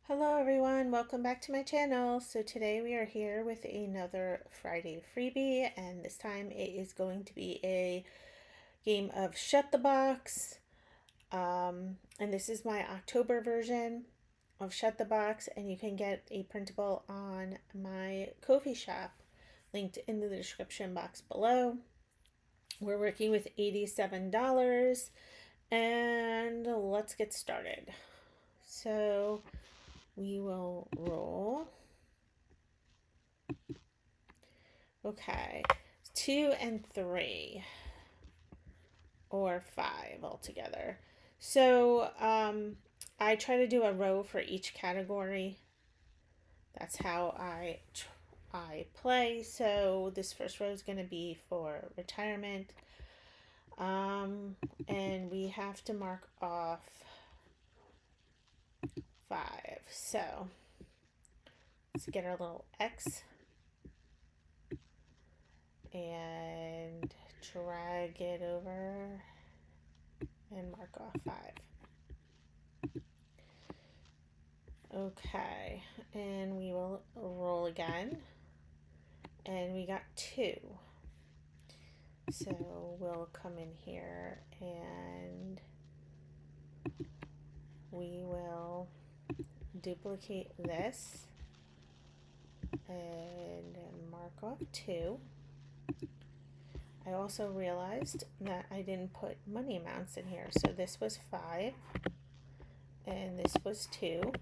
Hello everyone, welcome back to my channel. So today we are here with another Friday freebie, and this time it is going to be a game of Shut the Box. And this is my October version of Shut the Box, and you can get a printable on my Ko-fi shop linked in the description box below. We're working with $87, and let's get started. So we will roll. Okay, 2 and 3, or 5 altogether. So I try to do a row for each category. That's how I play. So this first row is going to be for retirement. And we have to mark off 5. So let's get our little X and drag it over and mark off 5. Okay, and we will roll again, and we got 2. So we'll come in here and we will duplicate this and mark off 2. I also realized that I didn't put money amounts in here. So this was 5 and this was 2.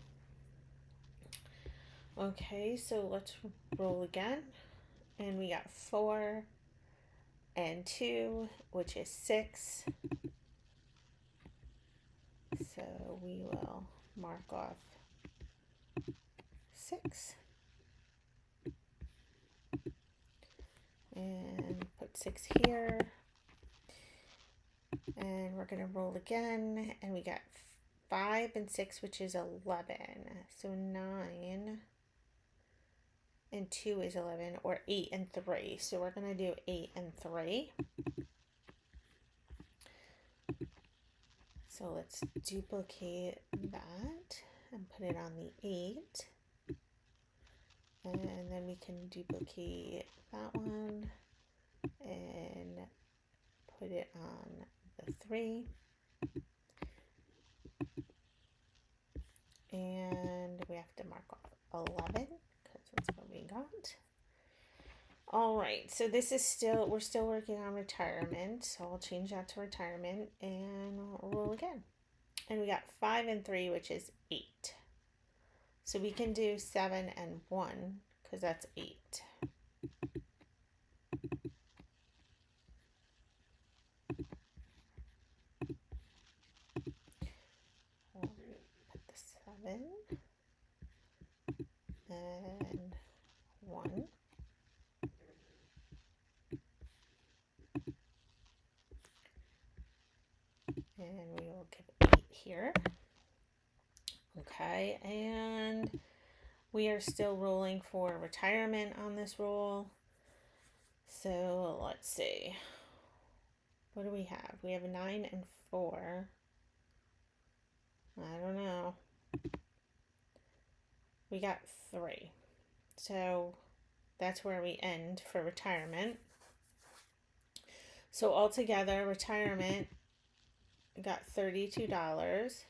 Okay, so let's roll again, and we got 4 and 2, which is 6. So we will mark off 6 and put 6 here, and we're going to roll again, and we got 5 and 6, which is 11. So 9 and 2 is 11, or 8 and 3. So we're going to do 8 and 3. So let's duplicate that and put it on the 8. And then we can duplicate that one and put it on the 3. And we have to mark off 11 because that's what we got. All right, so this is we're still working on retirement. So I'll change that to retirement and roll again. And we got 5 and 3, which is 8. So we can do 7 and 1 because that's 8. Put the 7 and 1. And we will give 8 here. Okay, and we are still rolling for retirement on this roll. So let's see. What do we have? We have 9 and 4. I don't know. We got 3. So that's where we end for retirement. So altogether, retirement got $32.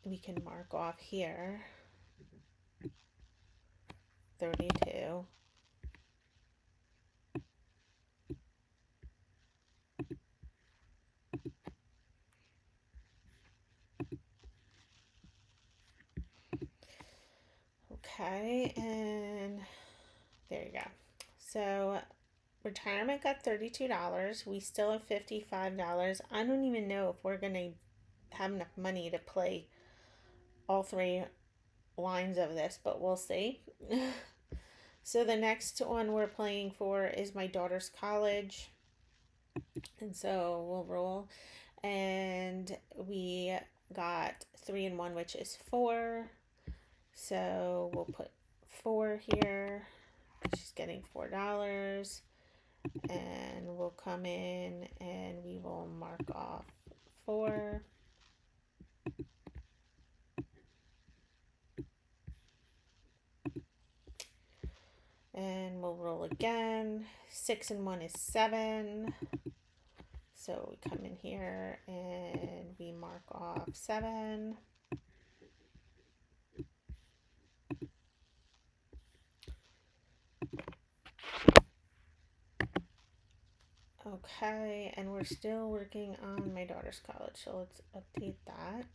We can mark off here 32. Okay, and there you go. So retirement got $32. We still have $55. I don't even know if we're going to have enough money to play all 3 lines of this, but we'll see. So the next one we're playing for is my daughter's college. And so we'll roll. And we got 3 and 1, which is 4. So we'll put 4 here. She's getting $4. And we'll come in and we will mark off 4. 6 and 1 is 7. So we come in here and we mark off 7. Okay, and we're still working on my daughter's college, so let's update that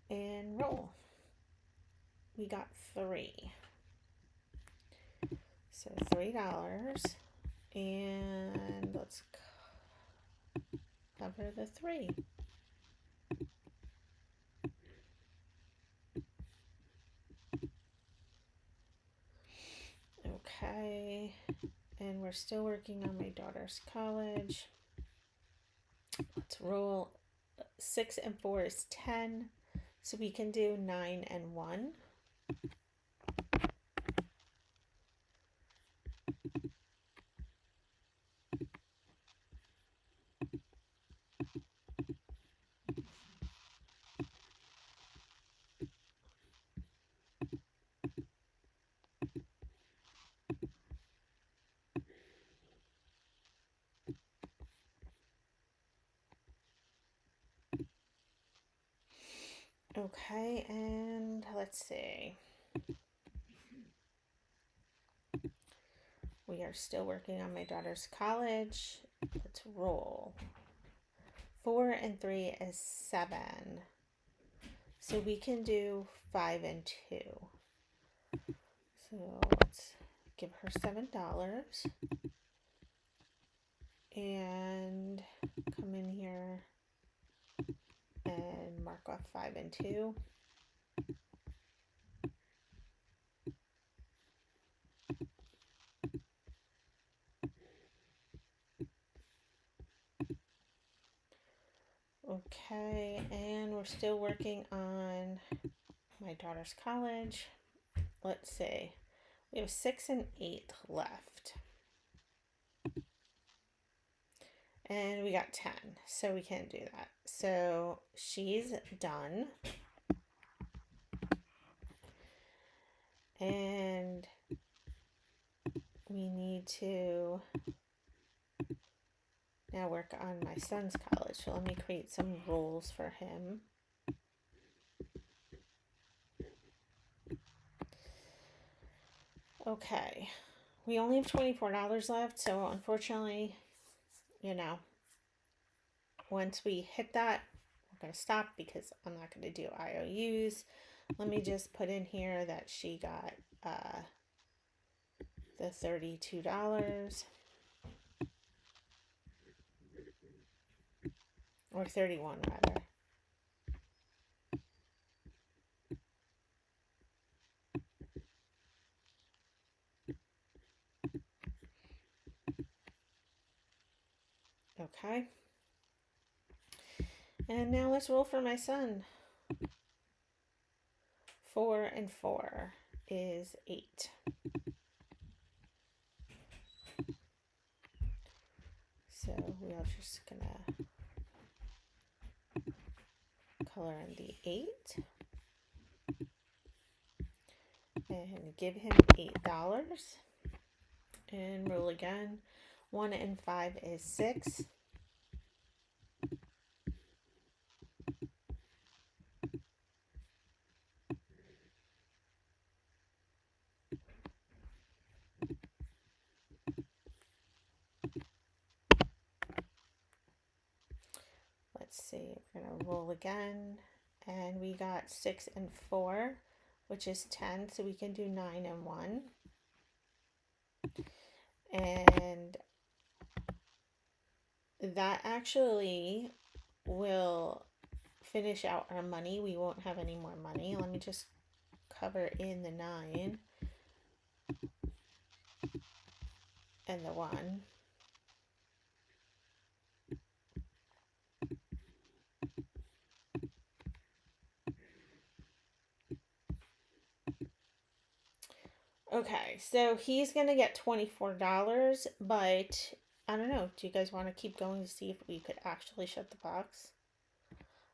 and roll. We got 3. So $3, and let's cover the 3. Okay, and we're still working on my daughter's college. Let's roll. 6 and 4 is 10, so we can do 9 and 1. Okay, and let's see. We are still working on my daughter's college. Let's roll. 4 and 3 is 7. So we can do 5 and 2. So let's give her $7. And come in here and mark off 5 and 2. Okay, and we're still working on my daughter's college. Let's see. We have 6 and 8 left. And we got 10, so we can't do that. So she's done. And we need to now work on my son's college. So let me create some roles for him. Okay, we only have $24 left, so unfortunately, you know, once we hit that, we're going to stop because I'm not going to do IOUs. Let me just put in here that she got the $32 or 31 rather. Okay. And now let's roll for my son. 4 and 4 is 8. So we are just gonna color in the 8 and give him $8 and roll again. 1 and 5 is 6. Let's see, we're gonna roll again, and we got 6 and 4, which is 10, so we can do 9 and 1. And that actually will finish out our money. We won't have any more money. Let me just cover in the 9 and the 1. Okay, so he's gonna get $24, but I don't know. Do you guys want to keep going to see if we could actually shut the box?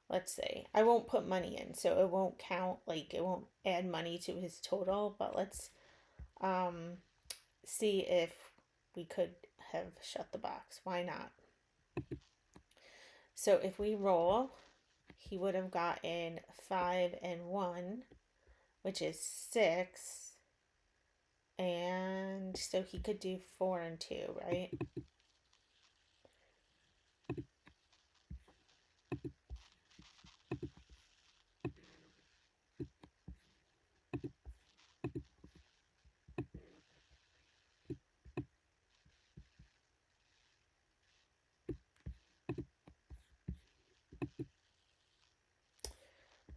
Let's see. I won't put money in, so it won't count, like it won't add money to his total, but let's see if we could have shut the box. Why not? So if we roll, he would have gotten 5 and 1, which is 6. And so he could do 4 and 2, right?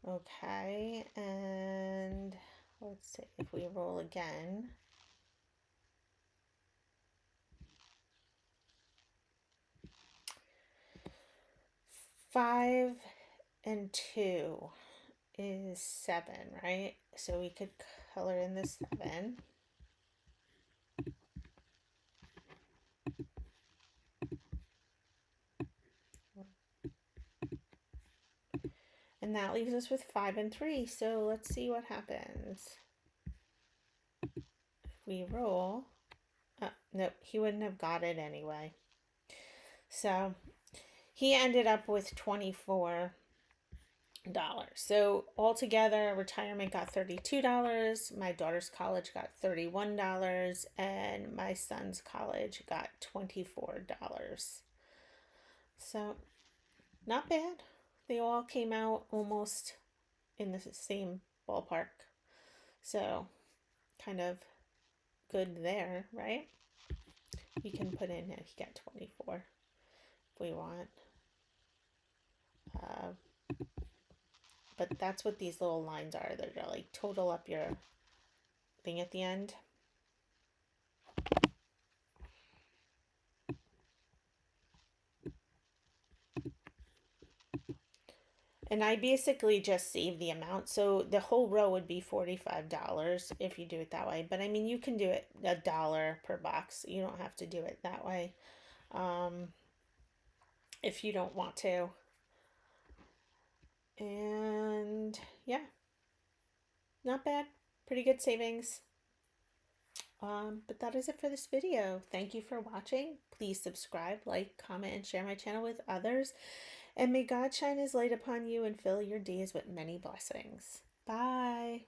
Okay, and let's see if we roll again. 5 and 2 is 7, right? So we could color in the 7. And that leaves us with 5 and 3. So let's see what happens. If we roll, nope, he wouldn't have got it anyway. So he ended up with $24. So altogether, retirement got $32. My daughter's college got $31, and my son's college got $24. So not bad. They all came out almost in the same ballpark. So kind of good there, right? You can put in he got 24 if we want. But that's what these little lines are. They're like total up your thing at the end. And I basically just save the amount. So the whole row would be $45 if you do it that way. But I mean, you can do it $1 per box. You don't have to do it that way if you don't want to. And yeah, not bad. Pretty good savings. But that is it for this video. Thank you for watching. Please subscribe, like, comment, and share my channel with others. And may God shine his light upon you and fill your days with many blessings. Bye.